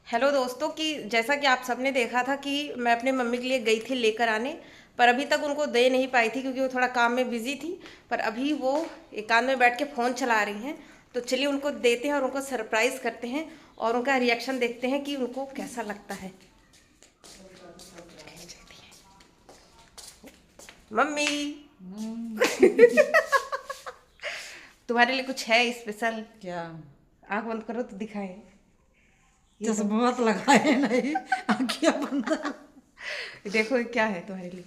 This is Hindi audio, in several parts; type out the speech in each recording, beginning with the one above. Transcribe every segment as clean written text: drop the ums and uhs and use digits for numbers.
हेलो दोस्तों, कि जैसा कि आप सबने देखा था कि मैं अपने मम्मी के लिए गई थी लेकर आने, पर अभी तक उनको दे नहीं पाई थी क्योंकि वो थोड़ा काम में बिजी थी। पर अभी वो एकांत में बैठ के फ़ोन चला रही हैं, तो चलिए उनको देते हैं और उनको सरप्राइज़ करते हैं और उनका रिएक्शन देखते हैं कि उनको कैसा लगता है। मम्मी, तुम्हारे लिए कुछ है स्पेशल? क्या? आँख बंद करो तो दिखाएं। ये तो चश्मा मत लगाए नहीं, आँखें बंद। देखो, ये क्या है तुम्हारे लिए?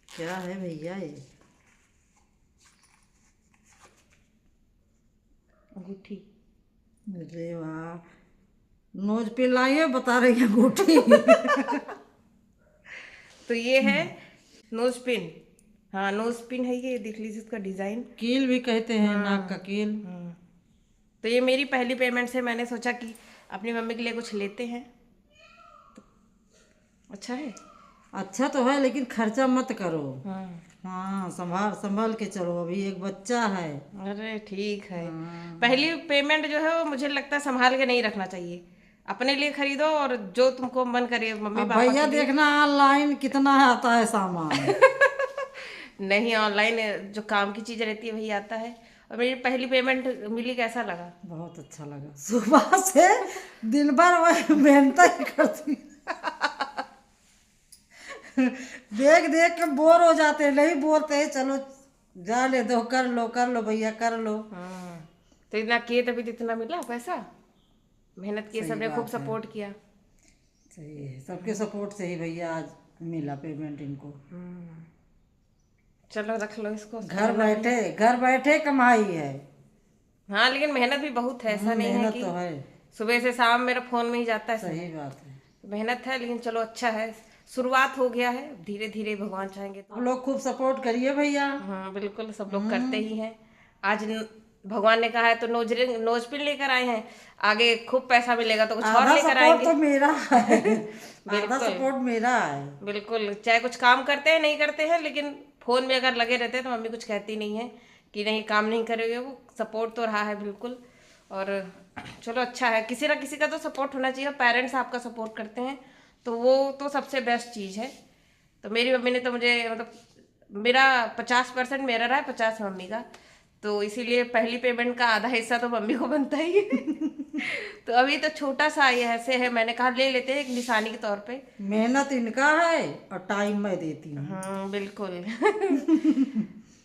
क्या है भैया ये? अंगूठी। अरे वाह, नोज पे लाई है, बता रही है अंगूठी। तो ये है नोज पिन। हाँ, नोज पिन है ये, देख लीजिए इसका डिजाइन। कील भी कहते हैं, नाक का हाँ। कील। हाँ, तो ये मेरी पहली पेमेंट से मैंने सोचा कि अपनी मम्मी के लिए कुछ लेते हैं। अच्छा है। अच्छा तो है लेकिन खर्चा मत करो। हाँ। हाँ, संभाल संभाल के चलो, अभी एक बच्चा है। अरे ठीक है। हाँ। पहली पेमेंट जो है वो मुझे लगता है संभाल के नहीं रखना चाहिए। अपने लिए खरीदो और जो तुमको मन करे मम्मी अब पापा भैया के लिए। देखना ऑनलाइन कितना आता है सामान। नहीं, ऑनलाइन जो काम की चीज़ रहती है वही आता है। और मेरी पहली पेमेंट मिली, कैसा लगा? बहुत अच्छा लगा, सुबह से दिन भर वही मेहनत ही करती। देख देख के बोर हो जाते हैं, नहीं बोलते हैं चलो जाने दो, कर लो भैया कर लो। हाँ, तो इतना किए तभी तो इतना मिला पैसा। मेहनत किए, सही सबने खूब बात है। सपोर्ट किया। सही है, सबके सपोर्ट से ही भैया आज मिला पेमेंट इनको। चलो रख लो इसको, घर पहनना भी बैठे है। घर बैठे कमाई है। हाँ, लेकिन मेहनत भी बहुत है, ऐसा नहीं है मेहनत कि तो है। सुबह से शाम मेरा फोन में ही जाता है सही समय। बात है। मेहनत है, लेकिन चलो अच्छा है। शुरुआत हो गया है, धीरे धीरे भगवान चाहेंगे आप तो। लोग खूब सपोर्ट करिए भैया। हाँ बिल्कुल, सब लोग करते ही हैं। आज भगवान ने कहा है तो नोज रिंग नोज पिन लेकर आए हैं। आगे खूब पैसा मिलेगा तो कुछ और आधा लेकर सपोर्ट आएंगे। तो मेरा है। आधा बिल्कुल। सपोर्ट मेरा है। बिल्कुल, चाहे कुछ काम करते हैं नहीं करते हैं, लेकिन फोन में अगर लगे रहते हैं तो मम्मी कुछ कहती नहीं है कि नहीं काम नहीं करोगे। वो सपोर्ट तो रहा है बिल्कुल। और चलो अच्छा है, किसी ना किसी का तो सपोर्ट होना चाहिए। पेरेंट्स आपका सपोर्ट करते हैं तो वो तो सबसे बेस्ट चीज़ है। तो मेरी मम्मी ने तो मुझे मतलब, मेरा 50% मेरा रहा है, 50 मम्मी का। तो इसीलिए पहली पेमेंट का आधा हिस्सा तो मम्मी को बनता ही है। तो अभी तो छोटा सा ये ऐसे है, मैंने कहा ले लेते हैं एक निशानी के तौर पे। मेहनत इनका है और टाइम मैं देती हूँ। हाँ बिल्कुल।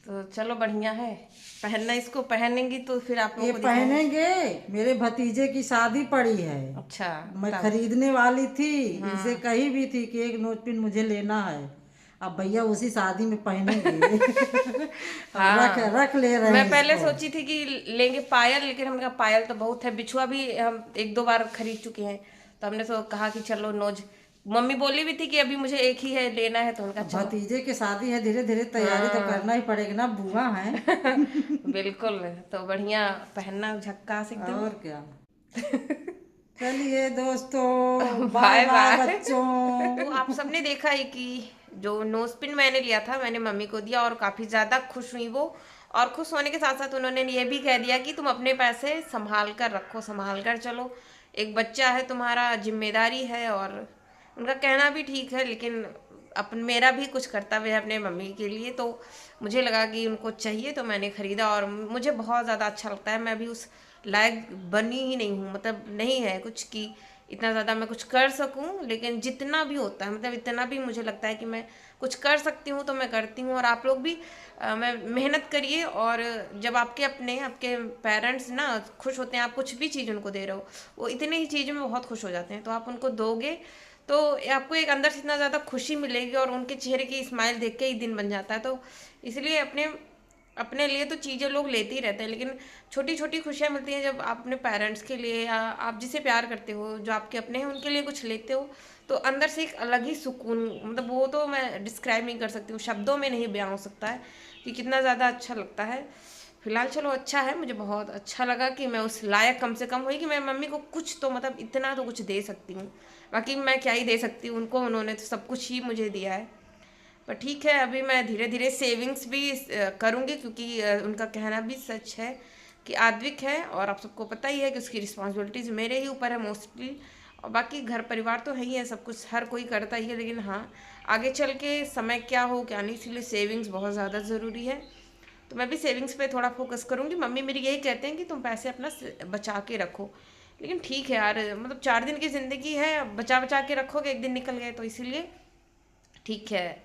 तो चलो बढ़िया है। पहनना, इसको पहनेंगी तो फिर आप लोगों ये को दिखाएंगे। पहनेंगे, मेरे भतीजे की शादी पड़ी है। अच्छा। मैं तब। खरीदने वाली थी, इनसे हाँ। कही भी थी कि एक नोट पिन मुझे लेना है। अब भैया उसी शादी में पहनेंगे। अब रख हाँ, रख ले रहे मैं हैं पहले इसको। सोची थी कि लेंगे पायल, लेकिन हमने कहा पायल तो बहुत है। बिछुआ भी हम एक दो बार खरीद चुके हैं। तो हमने तो कहा कि चलो नोज, मम्मी बोली भी थी कि अभी मुझे एक ही है लेना है, तो उनका अब चलो। भतीजे की शादी है, धीरे धीरे तैयारी तो हाँ। करना ही पड़ेगा ना, बुआ है। बिल्कुल। तो बढ़िया पहनना, झक्कास एकदम। और क्या। चलिए दोस्तों, बाय बाय बाय बाय। तो बच्चों। आप सबने देखा है कि जो नोज पिन मैंने लिया था, मैंने मम्मी को दिया और काफ़ी ज़्यादा खुश हुई वो। और खुश होने के साथ साथ उन्होंने ये भी कह दिया कि तुम अपने पैसे संभाल कर रखो, संभाल कर चलो। एक बच्चा है तुम्हारा, जिम्मेदारी है। और उनका कहना भी ठीक है, लेकिन अपन मेरा भी कुछ कर्तव्य है अपने मम्मी के लिए। तो मुझे लगा कि उनको चाहिए तो मैंने ख़रीदा, और मुझे बहुत ज़्यादा अच्छा लगता है। मैं अभी उस लायक बनी ही नहीं हूँ, मतलब नहीं है कुछ कि इतना ज़्यादा मैं कुछ कर सकूं। लेकिन जितना भी होता है, मतलब इतना भी मुझे लगता है कि मैं कुछ कर सकती हूँ तो मैं करती हूँ। और आप लोग भी मैं मेहनत करिए। और जब आपके अपने आपके पेरेंट्स ना खुश होते हैं, आप कुछ भी चीज़ उनको दे रहे हो, वो इतनी ही चीज़ में बहुत खुश हो जाते हैं। तो आप उनको दोगे तो आपको एक अंदर से इतना ज़्यादा खुशी मिलेगी, और उनके चेहरे की स्माइल देख के ही दिन बन जाता है। तो इसलिए अपने अपने लिए तो चीज़ें लोग लेते ही रहते हैं, लेकिन छोटी छोटी खुशियाँ मिलती हैं जब आप अपने पेरेंट्स के लिए, या आप जिसे प्यार करते हो, जो आपके अपने हैं, उनके लिए कुछ लेते हो। तो अंदर से एक अलग ही सुकून, मतलब वो तो मैं डिस्क्राइब नहीं कर सकती हूँ, शब्दों में नहीं बयां हो सकता है कि कितना ज़्यादा अच्छा लगता है। फिलहाल चलो अच्छा है, मुझे बहुत अच्छा लगा कि मैं उस लायक कम से कम हुई कि मैं मम्मी को कुछ तो, मतलब इतना तो कुछ दे सकती हूँ। बाकी मैं क्या ही दे सकती हूँ उनको, उन्होंने तो सब कुछ ही मुझे दिया है। पर ठीक है, अभी मैं धीरे धीरे सेविंग्स भी करूँगी, क्योंकि उनका कहना भी सच है कि आद्विक है और आप सबको पता ही है कि उसकी रिस्पॉन्सिबिलिटीज़ मेरे ही ऊपर है मोस्टली। और बाकी घर परिवार तो है ही है, सब कुछ हर कोई करता ही है, लेकिन हाँ आगे चल के समय क्या हो क्या नहीं, इसलिए सेविंग्स बहुत ज़्यादा ज़रूरी है। तो मैं भी सेविंग्स पे थोड़ा फोकस करूँगी। मम्मी मेरी यही कहते हैं कि तुम पैसे अपना बचा के रखो, लेकिन ठीक है यार, मतलब 4 दिन की ज़िंदगी है, बचा बचा के रखोगे, एक दिन निकल गए, तो इसीलिए ठीक है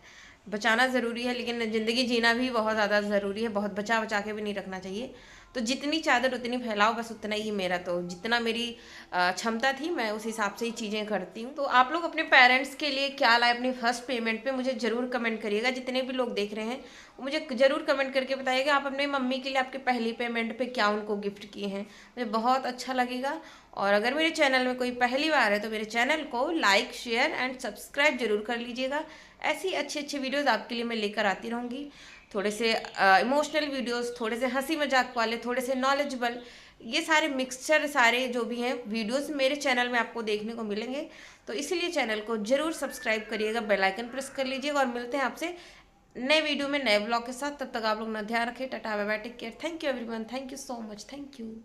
बचाना ज़रूरी है, लेकिन ज़िंदगी जीना भी बहुत ज़्यादा ज़रूरी है, बहुत बचा बचा के भी नहीं रखना चाहिए। तो जितनी चादर उतनी फैलाओ, बस उतना ही मेरा, तो जितना मेरी क्षमता थी मैं उस हिसाब से ही चीज़ें करती हूँ। तो आप लोग अपने पेरेंट्स के लिए क्या लाए अपनी फर्स्ट पेमेंट पे, मुझे ज़रूर कमेंट करिएगा। जितने भी लोग देख रहे हैं वो मुझे ज़रूर कमेंट करके बताइएगा आप अपने मम्मी के लिए आपके पहली पेमेंट पे क्या उनको गिफ्ट किए हैं, मुझे बहुत अच्छा लगेगा। और अगर मेरे चैनल में कोई पहली बार है तो मेरे चैनल को लाइक शेयर एंड सब्सक्राइब जरूर कर लीजिएगा। ऐसी अच्छी अच्छी वीडियोस आपके लिए मैं लेकर आती रहूँगी, थोड़े से इमोशनल वीडियोस, थोड़े से हंसी मजाक वाले, थोड़े से नॉलेजेबल, ये सारे मिक्सचर सारे जो भी हैं वीडियोस मेरे चैनल में आपको देखने को मिलेंगे। तो इसीलिए चैनल को जरूर सब्सक्राइब करिएगा, बेल आइकन प्रेस कर लीजिएगा, और मिलते हैं आपसे नए वीडियो में नए ब्लॉग के साथ। तब तक आप लोग ना ध्यान रखें, tata bye bye, take care, thank you everyone, thank you so much, thank you.